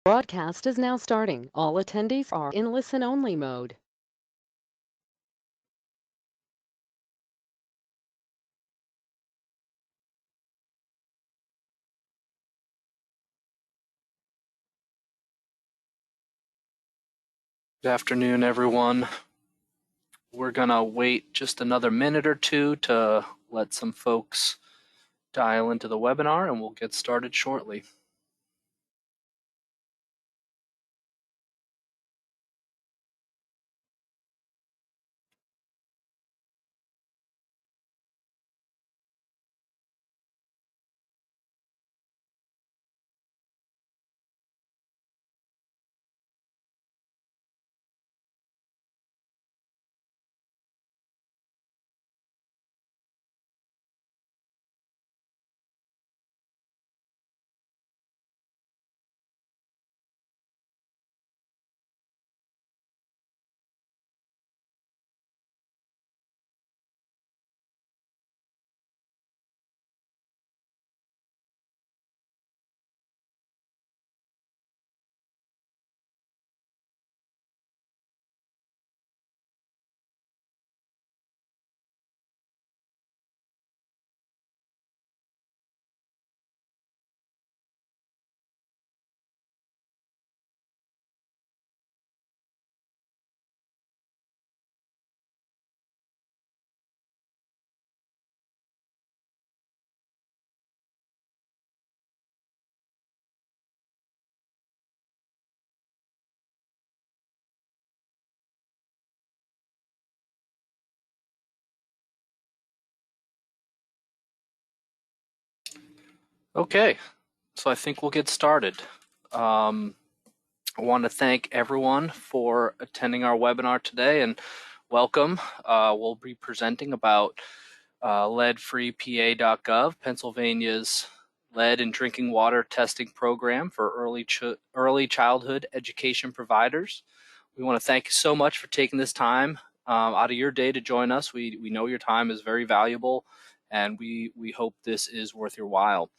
Broadcast is now starting. All attendees are in listen-only mode. Good afternoon, everyone. We're going to wait just another minute or two to let some folks dial into the webinar, and we'll get started shortly. Okay, so I think we'll get started. I want to thank everyone for attending our webinar today and welcome. We'll be presenting about leadfreepa.gov, Pennsylvania's lead in drinking water testing program for early childhood education providers. We want to thank you so much for taking this time out of your day to join us. We know your time is very valuable, and we hope this is worth your while.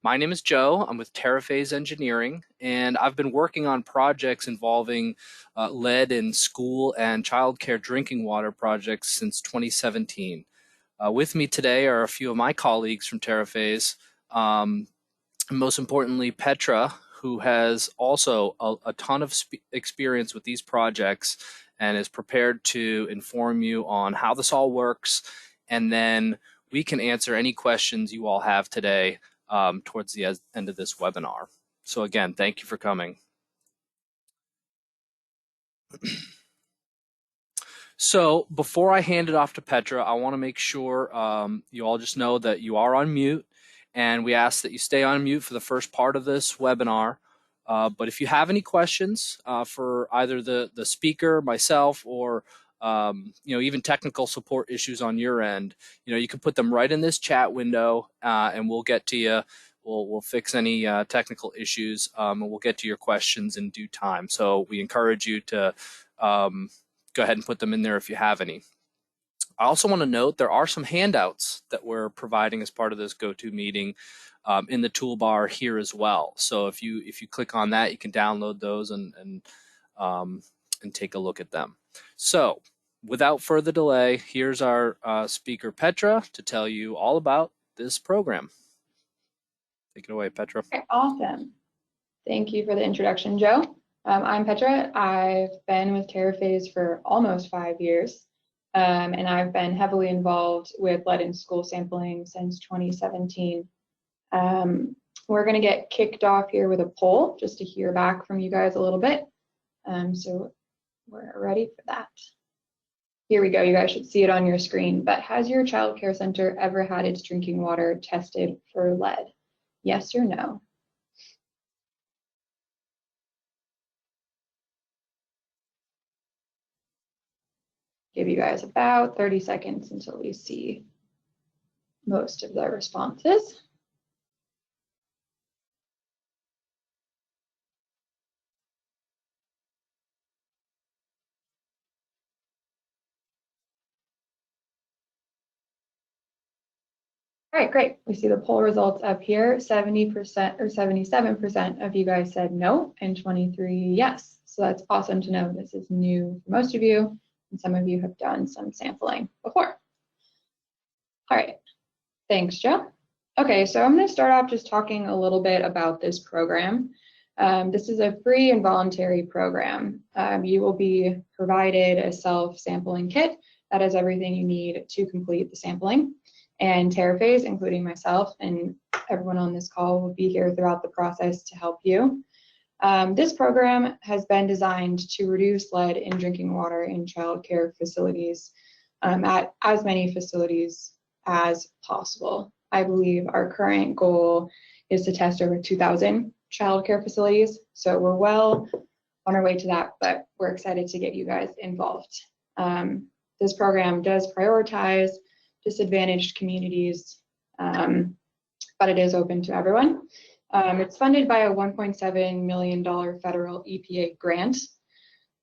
My name is Joe. I'm with Terraphase Engineering, and I've been working on projects involving lead in school and childcare drinking water projects since 2017. With me today are a few of my colleagues from Terraphase, most importantly, Petra, who has also a ton of experience with these projects and is prepared to inform you on how this all works, and then we can answer any questions you all have today towards the end of this webinar. So again, thank you for coming. So before I hand it off to Petra, I want to make sure you all just know that you are on mute, and we ask that you stay on mute for the first part of this webinar. But if you have any questions for either the speaker, myself, or even technical support issues on your end, you can put them right in this chat window, and we'll get to you. We'll fix any technical issues, and we'll get to your questions in due time. So we encourage you to go ahead and put them in there if you have any. I also want to note there are some handouts that we're providing as part of this GoToMeeting in the toolbar here as well. So if you click on that, you can download those and take a look at them. So without further delay, here's our speaker Petra to tell you all about this program. Take it away, Petra. Okay, awesome. Thank you for the introduction, Joe. I'm Petra. I've been with Terraphase for almost 5 years, and I've been heavily involved with lead in school sampling since 2017. We're going to get kicked off here with a poll just to hear back from you guys a little bit. So we're ready for that. Here we go. You guys should see it on your screen. But has your child care center ever had its drinking water tested for lead? Yes or no? Give you guys about 30 seconds until we see most of the responses. All right, great. We see the poll results up here. 70% or 77% of you guys said no and 23 yes. So that's awesome to know. This is new for most of you, and some of you have done some sampling before. All right, thanks, Joe. Okay, so I'm going to start off just talking a little bit about this program. This is a free and voluntary program. You will be provided a self-sampling kit that has everything you need to complete the sampling. And TerraPhase, including myself and everyone on this call, will be here throughout the process to help you. This program has been designed to reduce lead in drinking water in childcare facilities at as many facilities as possible. I believe our current goal is to test over 2,000 childcare facilities, so we're well on our way to that, but we're excited to get you guys involved. This program does prioritize disadvantaged communities, but it is open to everyone. It's funded by a $1.7 million federal EPA grant.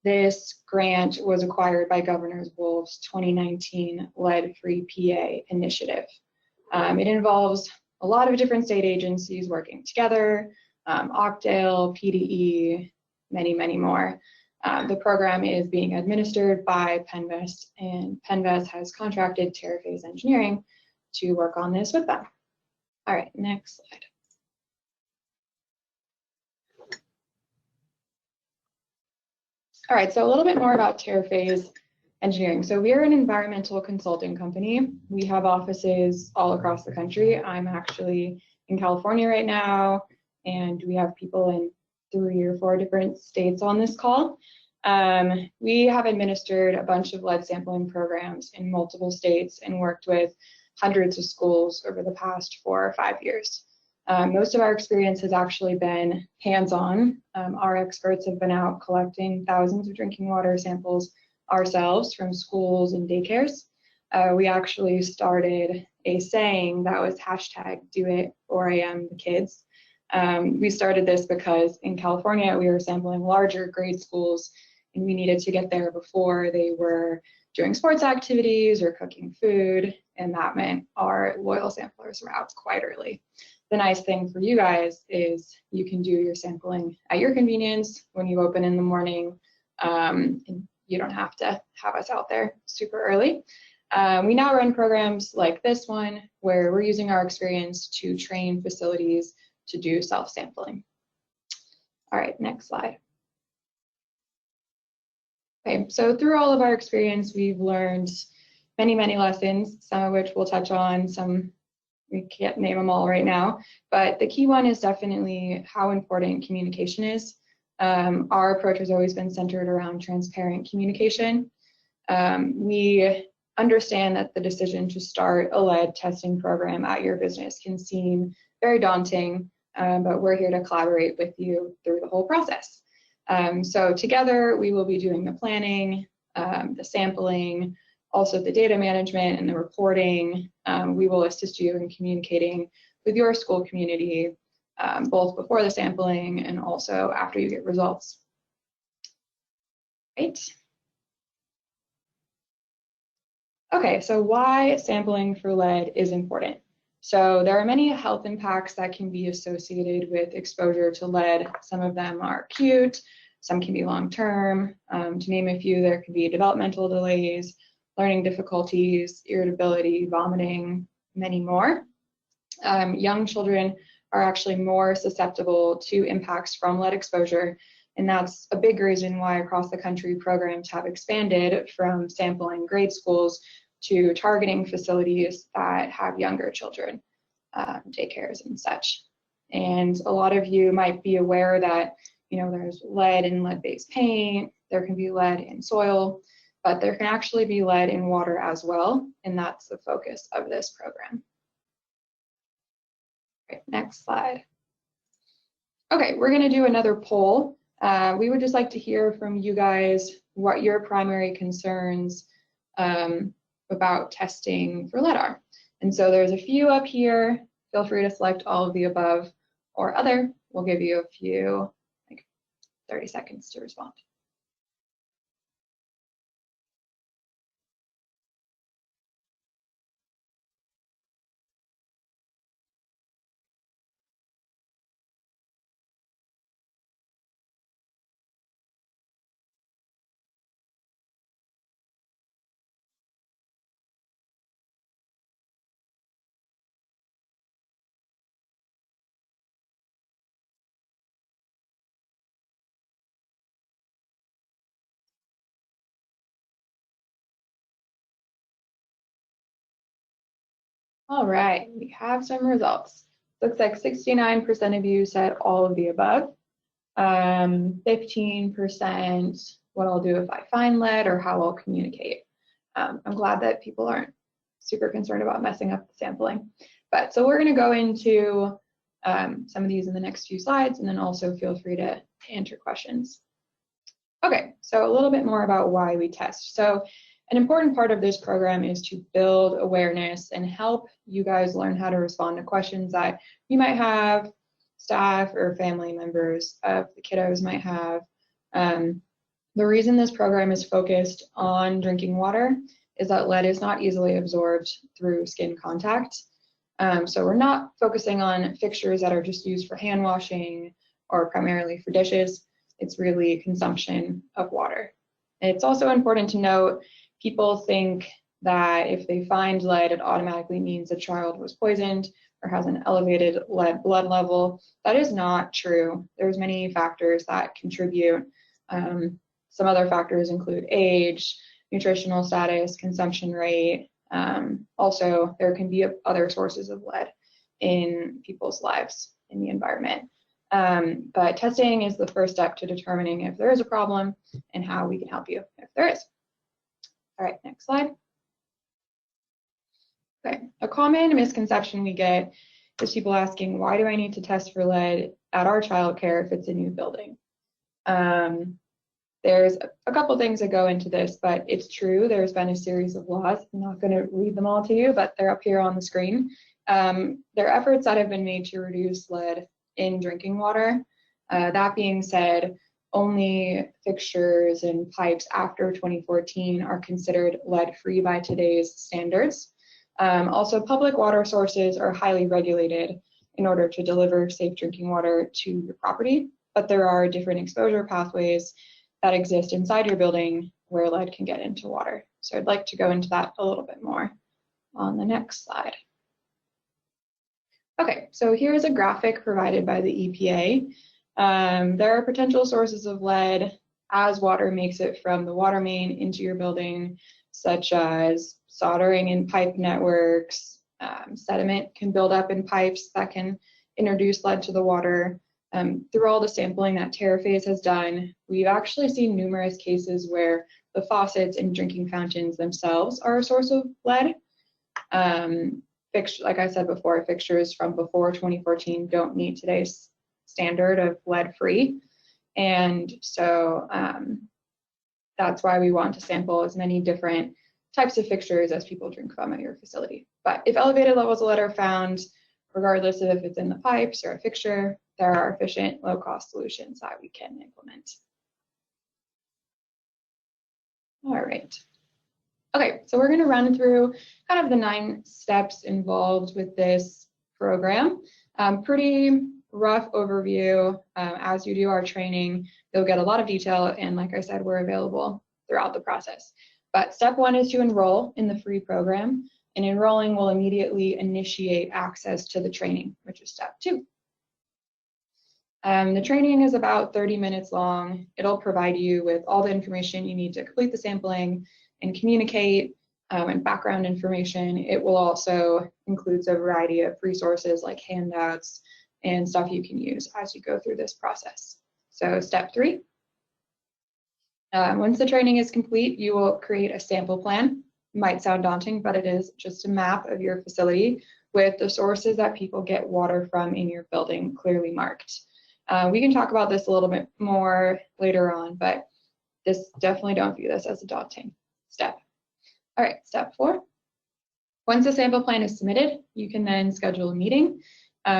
This grant was acquired by Governor Wolf's 2019 Lead-Free PA initiative. It involves a lot of different state agencies working together, Oakdale, PDE, many, many more. The program is being administered by Penvest, and Penvest has contracted TerraPhase Engineering to work on this with them. All right, next slide. All right, so a little bit more about TerraPhase Engineering. So we are an environmental consulting company. We have offices all across the country. I'm actually in California right now, and we have people in 3 or 4 different states on this call. We have administered a bunch of lead sampling programs in multiple states and worked with hundreds of schools over the past 4 or 5 years. Most of our experience has actually been hands-on. Our experts have been out collecting thousands of drinking water samples ourselves from schools and daycares. We actually started a saying that was #DoIt4AM the kids. We started this because in California we were sampling larger grade schools, and we needed to get there before they were doing sports activities or cooking food, and that meant our loyal samplers were out quite early. The nice thing for you guys is you can do your sampling at your convenience when you open in the morning, and you don't have to have us out there super early. We now run programs like this one where we're using our experience to train facilities to do self-sampling. All right, next slide. Okay, so through all of our experience, we've learned many, many lessons, some of which we'll touch on, some we can't name them all right now, but the key one is definitely how important communication is. Our approach has always been centered around transparent communication. We understand that the decision to start a lead testing program at your business can seem very daunting, but we're here to collaborate with you through the whole process. So together we will be doing the planning, the sampling, also the data management and the reporting. We will assist you in communicating with your school community, both before the sampling and also after you get results. Right. Okay, so why sampling for lead is important. So there are many health impacts that can be associated with exposure to lead. Some of them are acute, some can be long-term. To name a few, there could be developmental delays, learning difficulties, irritability, vomiting, many more. Young children are actually more susceptible to impacts from lead exposure, and that's a big reason why across the country programs have expanded from sampling grade schools to targeting facilities that have younger children, daycares and such. And a lot of you might be aware that there's lead in lead-based paint, there can be lead in soil, but there can actually be lead in water as well, and that's the focus of this program. Right, next slide. Okay, we're going to do another poll. We would just like to hear from you guys what your primary concerns about testing for lead are. And so there's a few up here. Feel free to select all of the above or other. We'll give you a few, like 30 seconds to respond. All right, we have some results. Looks like 69% of you said all of the above. 15% what I'll do if I find lead or how I'll communicate. I'm glad that people aren't super concerned about messing up the sampling. But so we're going to go into some of these in the next few slides, and then also feel free to answer questions. Okay, so a little bit more about why we test. So an important part of this program is to build awareness and help you guys learn how to respond to questions that you might have, staff or family members of the kiddos might have. The reason this program is focused on drinking water is that lead is not easily absorbed through skin contact. So we're not focusing on fixtures that are just used for hand washing or primarily for dishes. It's really consumption of water. And it's also important to note, people think that if they find lead, it automatically means a child was poisoned or has an elevated lead blood level. That is not true. There's many factors that contribute. Some other factors include age, nutritional status, consumption rate. Also, there can be other sources of lead in people's lives in the environment. But testing is the first step to determining if there is a problem and how we can help you if there is. All right, next slide. Okay, a common misconception we get is people asking, why do I need to test for lead at our childcare if it's a new building? There's a couple things that go into this, but it's true. There's been a series of laws. I'm not going to read them all to you, but they're up here on the screen. There are efforts that have been made to reduce lead in drinking water. That being said, only fixtures and pipes after 2014 are considered lead-free by today's standards. Also, public water sources are highly regulated in order to deliver safe drinking water to your property, but there are different exposure pathways that exist inside your building where lead can get into water. So I'd like to go into that a little bit more on the next slide. Okay, so here's a graphic provided by the EPA. There are potential sources of lead as water makes it from the water main into your building, such as soldering in pipe networks. Sediment can build up in pipes that can introduce lead to the water. Through all the sampling that TerraPhase has done, we've actually seen numerous cases where the faucets in drinking fountains themselves are a source of lead. Like I said before, fixtures from before 2014 don't meet today's standard of lead-free. And so that's why we want to sample as many different types of fixtures as people drink from at your facility. But if elevated levels of lead are found, regardless of if it's in the pipes or a fixture, there are efficient, low-cost solutions that we can implement. All right. Okay, so we're going to run through kind of the 9 steps involved with this program. Pretty rough overview. As you do our training, you'll get a lot of detail, and like I said, we're available throughout the process. But step 1 is to enroll in the free program, and enrolling will immediately initiate access to the training, which is step 2. The training is about 30 minutes long. It'll provide you with all the information you need to complete the sampling and communicate, and background information. It will also include a variety of resources like handouts and stuff you can use as you go through this process. So step 3. Once the training is complete, you will create a sample plan. It might sound daunting, but it is just a map of your facility with the sources that people get water from in your building clearly marked. We can talk about this a little bit more later on, but definitely don't view this as a daunting step. All right, step 4. Once the sample plan is submitted, you can then schedule a meeting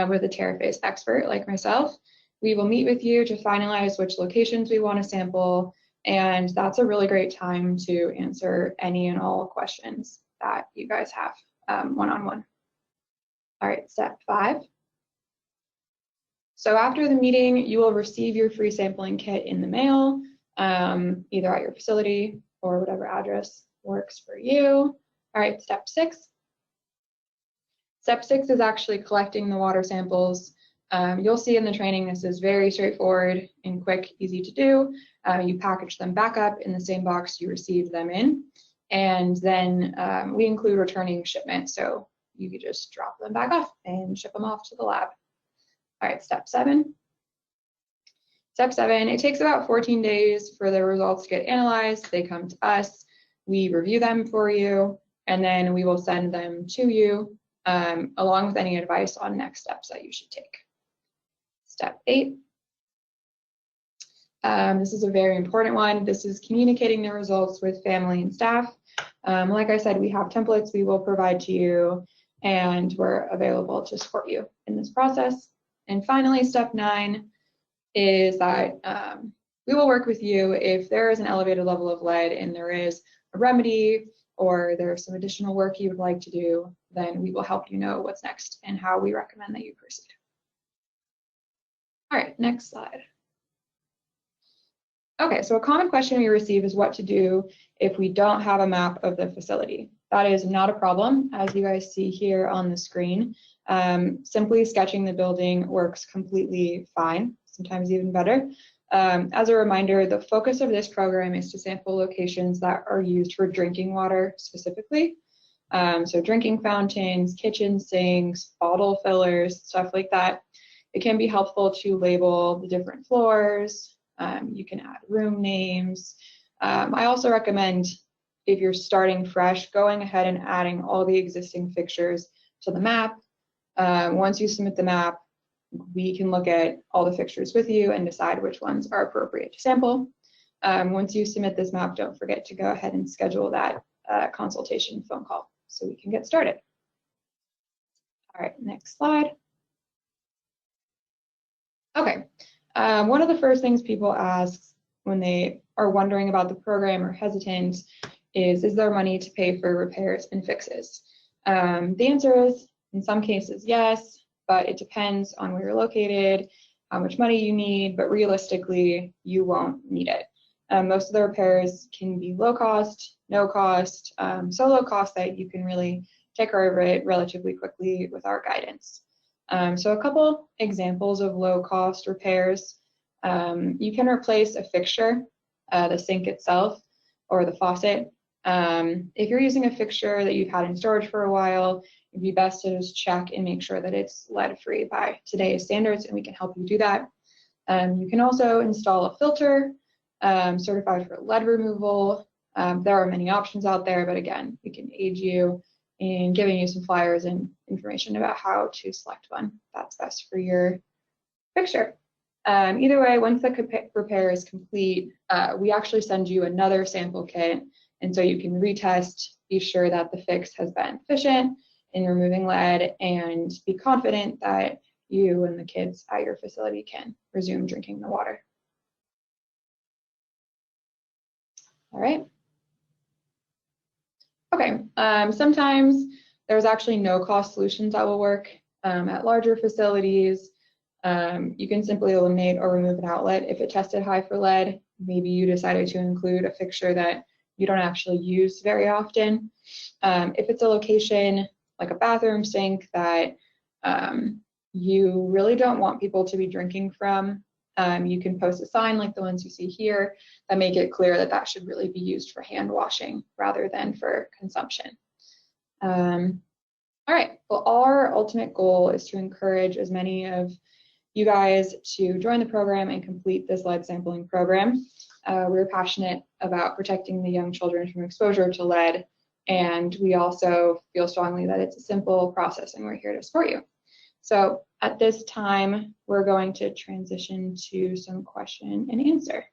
with a TerraPhase expert like myself. We will meet with you to finalize which locations we want to sample, and that's a really great time to answer any and all questions that you guys have one-on-one. All right, step 5. So after the meeting, you will receive your free sampling kit in the mail, either at your facility or whatever address works for you. All right, step 6. Step 6 is actually collecting the water samples. You'll see in the training this is very straightforward and quick, easy to do. You package them back up in the same box you received them in, and then we include returning shipment. So you could just drop them back off and ship them off to the lab. All right, step 7. Step 7, it takes about 14 days for the results to get analyzed. They come to us, we review them for you, and then we will send them to you along with any advice on next steps that you should take. Step 8. This is a very important one. This is communicating the results with family and staff. Like I said, we have templates we will provide to you, and we're available to support you in this process. And finally, step 9 is that we will work with you if there is an elevated level of lead and there is a remedy or there's some additional work you would like to do, then we will help you know what's next and how we recommend that you proceed. All right, next slide. Okay, so a common question we receive is what to do if we don't have a map of the facility. That is not a problem, as you guys see here on the screen. Simply sketching the building works completely fine, sometimes even better. As a reminder, the focus of this program is to sample locations that are used for drinking water specifically. So drinking fountains, kitchen sinks, bottle fillers, stuff like that. It can be helpful to label the different floors. You can add room names. I also recommend, if you're starting fresh, going ahead and adding all the existing fixtures to the map. Once you submit the map, we can look at all the fixtures with you and decide which ones are appropriate to sample. Once you submit this map, don't forget to go ahead and schedule that consultation phone call so we can get started. All right, next slide. Okay, one of the first things people ask when they are wondering about the program or hesitant is there money to pay for repairs and fixes? The answer is, in some cases, yes, but it depends on where you're located, how much money you need, but realistically, you won't need it. Most of the repairs can be low cost, no cost, so low cost that you can really take care of it relatively quickly with our guidance. So a couple examples of low cost repairs. You can replace a fixture, the sink itself, or the faucet. If you're using a fixture that you've had in storage for a while, it'd be best to just check and make sure that it's lead-free by today's standards, and we can help you do that. You can also install a filter certified for lead removal. There are many options out there, but again, we can aid you in giving you some flyers and information about how to select one that's best for your fixture. Either way, once the repair is complete, we actually send you another sample kit, and so you can retest, be sure that the fix has been efficient in removing lead, and be confident that you and the kids at your facility can resume drinking the water. All right. Okay, sometimes there's actually no cost solutions that will work. At larger facilities, you can simply eliminate or remove an outlet. If it tested high for lead, maybe you decided to include a fixture that you don't actually use very often. If it's a location like a bathroom sink that you really don't want people to be drinking from, you can post a sign like the ones you see here that make it clear that that should really be used for hand washing rather than for consumption. All right, well, our ultimate goal is to encourage as many of you guys to join the program and complete this lead sampling program. We're passionate about protecting the young children from exposure to lead, and we also feel strongly that it's a simple process and we're here to support you. So at this time, we're going to transition to some question and answer.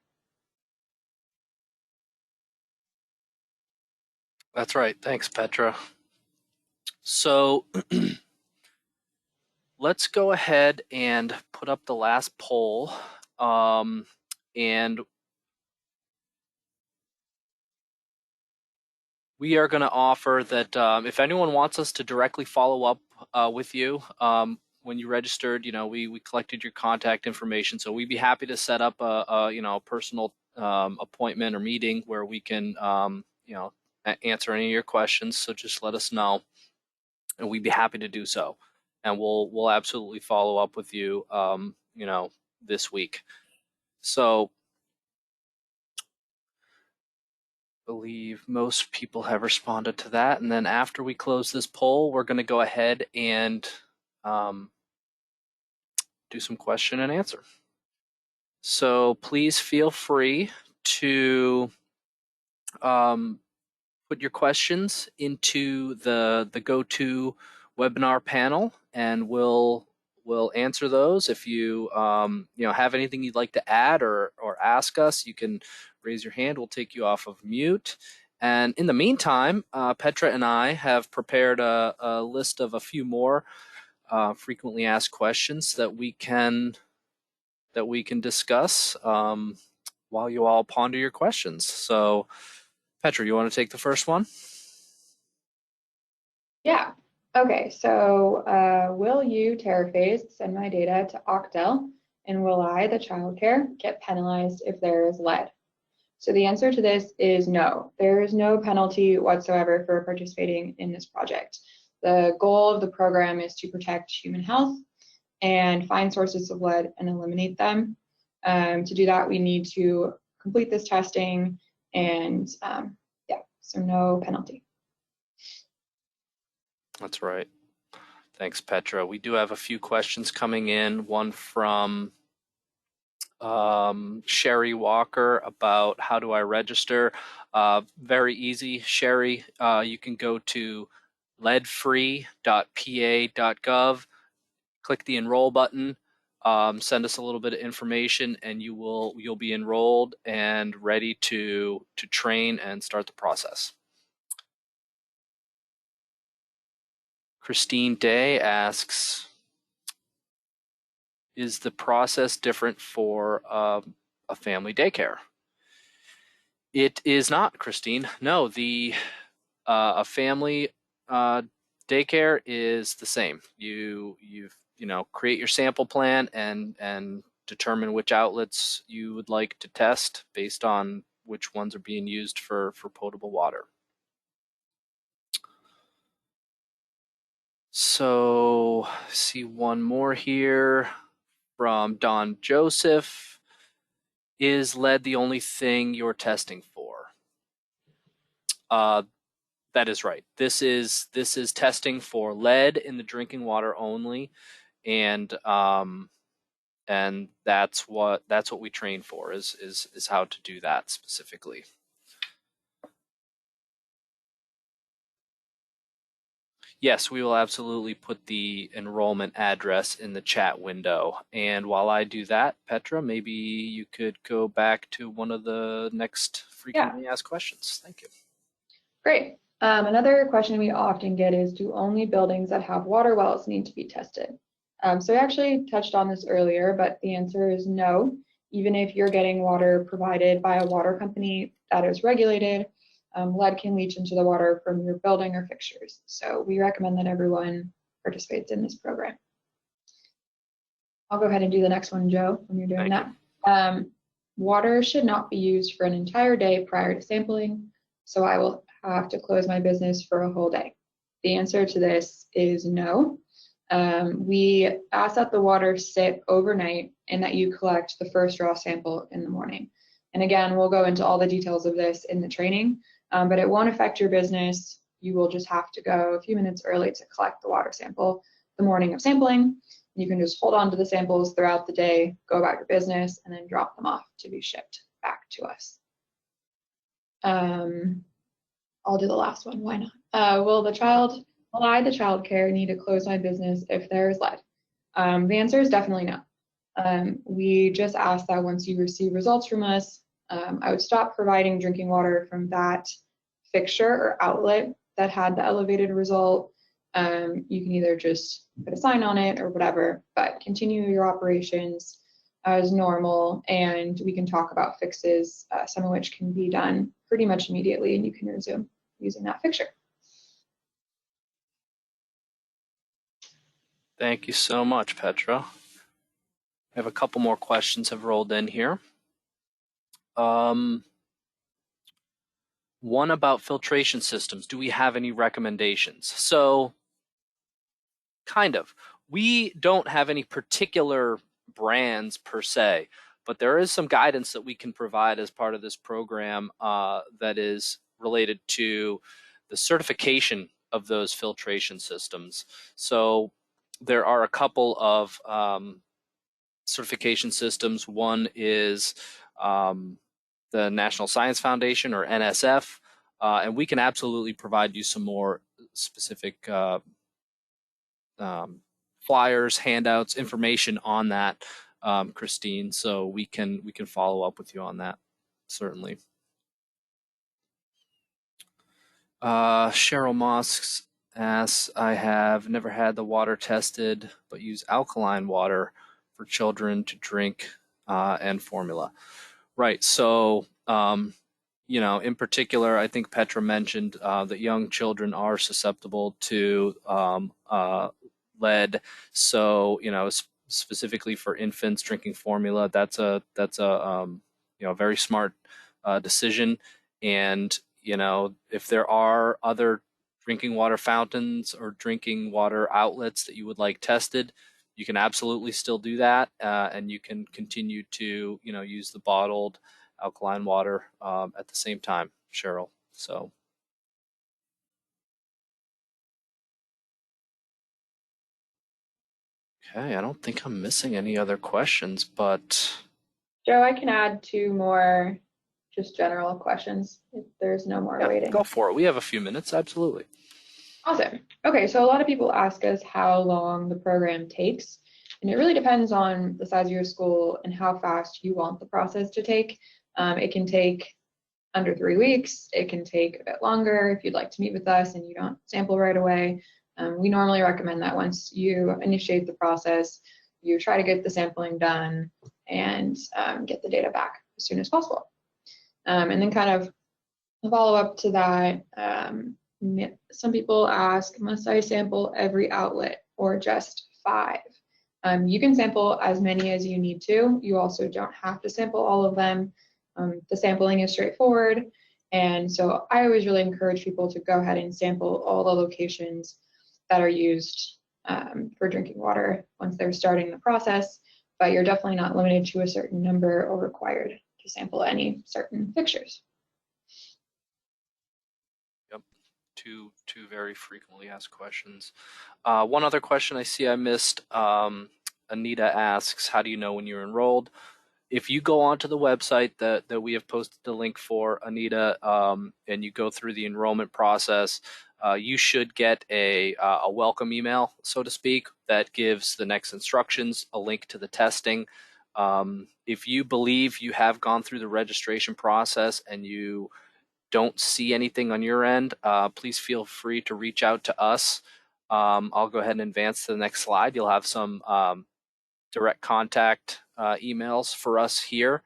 That's right. Thanks, Petra. So let's go ahead and put up the last poll. And we are going to offer that if anyone wants us to directly follow up with you when you registered, we collected your contact information. So we'd be happy to set up a personal appointment or meeting where we can, answer any of your questions. So just let us know, and we'd be happy to do so. And we'll absolutely follow up with you, this week. So believe most people have responded to that. And then after we close this poll, we're going to go ahead and do some question and answer. So please feel free to put your questions into the go-to webinar panel, and we'll answer those. If you have anything you'd like to add or ask us, you can raise your hand. We'll take you off of mute. And in the meantime, Petra and I have prepared a list of a few more frequently asked questions that we can discuss while you all ponder your questions. So, Petra, you want to take the first one? Yeah. Okay, so will you, Terraphase, send my data to Octel, and will I, the childcare, get penalized if there is lead? So the answer to this is no. There is no penalty whatsoever for participating in this project. The goal of the program is to protect human health and find sources of lead and eliminate them. To do that, we need to complete this testing, and yeah, so no penalty. That's right. Thanks, Petra. We do have a few questions coming in. One from Sherry Walker about how do I register. Very easy, Sherry. You can go to leadfree.pa.gov, click the enroll button, send us a little bit of information, and you'll be enrolled and ready to train and start the process. Christine Day asks, is the process different for a family daycare? It is not, Christine. No, a family daycare is the same. You create your sample plan and determine which outlets you would like to test based on which ones are being used for potable water. So, see one more here from Don Joseph. Is lead the only thing you're testing for? That is right. This is testing for lead in the drinking water only, and that's what we train for is how to do that specifically. Yes, we will absolutely put the enrollment address in the chat window. And while I do that, Petra, maybe you could go back to one of the next frequently asked questions. Thank you. Great. Another question we often get is, do only buildings that have water wells need to be tested? So I actually touched on this earlier, but the answer is no. Even if you're getting water provided by a water company that is regulated, lead can leach into the water from your building or fixtures. So we recommend that everyone participates in this program. I'll go ahead and do the next one, Joe, when you're doing that. Water should not be used for an entire day prior to sampling, so I will have to close my business for a whole day. The answer to this is no. We ask that the water sit overnight and that you collect the first raw sample in the morning. And again, we'll go into all the details of this in the training, but it won't affect your business. You will just have to go a few minutes early to collect the water sample the morning of sampling. You can just hold on to the samples throughout the day, go about your business, and then drop them off to be shipped back to us. I'll do the last one, why not? Will I, the child care, need to close my business if there is lead? The answer is definitely no. We just ask that once you receive results from us, I would stop providing drinking water from that fixture or outlet that had the elevated result. You can either just put a sign on it or whatever, but continue your operations as normal, and we can talk about fixes, some of which can be done pretty much immediately, and you can resume using that fixture. Thank you so much, Petra. I have a couple more questions have rolled in here. One about filtration systems. Do we have any recommendations? So, kind of. We don't have any particular brands per se, but there is some guidance that we can provide as part of this program that is related to the certification of those filtration systems. So there are a couple of certification systems. One is the National Science Foundation, or NSF, and we can absolutely provide you some more specific flyers, handouts, information on that, Christine. So we can follow up with you on that, certainly. Cheryl Mosk asks, I have never had the water tested, but use alkaline water for children to drink and formula. Right. So, in particular, I think Petra mentioned that young children are susceptible to lead. So, specifically for infants drinking formula, that's a very smart decision. And if there are other drinking water fountains or drinking water outlets that you would like tested, you can absolutely still do that, and you can continue to use the bottled alkaline water at the same time, Cheryl. So. Okay, I don't think I'm missing any other questions, but. Joe, I can add 2 more just general questions if there's no more waiting. Go for it. We have a few minutes, absolutely. Awesome. Okay, so a lot of people ask us how long the program takes, and it really depends on the size of your school and how fast you want the process to take. It can take under 3 weeks. It can take a bit longer if you'd like to meet with us and you don't sample right away. We normally recommend that once you initiate the process, you try to get the sampling done and get the data back as soon as possible. And then kind of follow up to that, some people ask, must I sample every outlet or just 5? You can sample as many as you need to. You also don't have to sample all of them. The sampling is straightforward. And so I always really encourage people to go ahead and sample all the locations that are used for drinking water once they're starting the process, but you're definitely not limited to a certain number or required to sample any certain fixtures. Yep, two very frequently asked questions. One other question I see I missed, Anita asks, how do you know when you're enrolled? If you go onto the website that we have posted the link for, Anita, and you go through the enrollment process, you should get a welcome email, so to speak, that gives the next instructions, a link to the testing. If you believe you have gone through the registration process and you don't see anything on your end, please feel free to reach out to us. I'll go ahead and advance to the next slide. You'll have some direct contact emails for us here.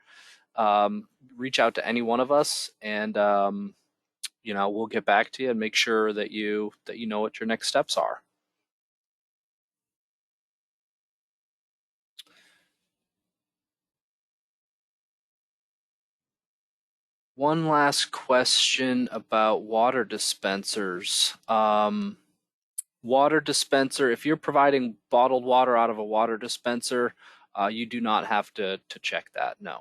Reach out to any one of us, and we'll get back to you and make sure that you know what your next steps are. One last question about water dispensers. Water dispenser, if you're providing bottled water out of a water dispenser, you do not have to check that, no.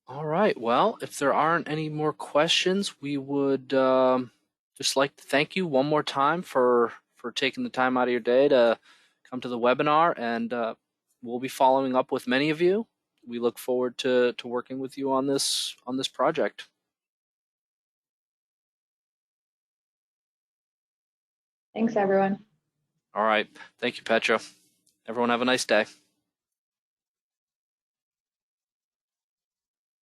All right, well, if there aren't any more questions, we would just like to thank you one more time for taking the time out of your day to come to the webinar, and we'll be following up with many of you. We look forward to working with you on this project. Thanks, everyone. All right. Thank you, Petra. Everyone have a nice day.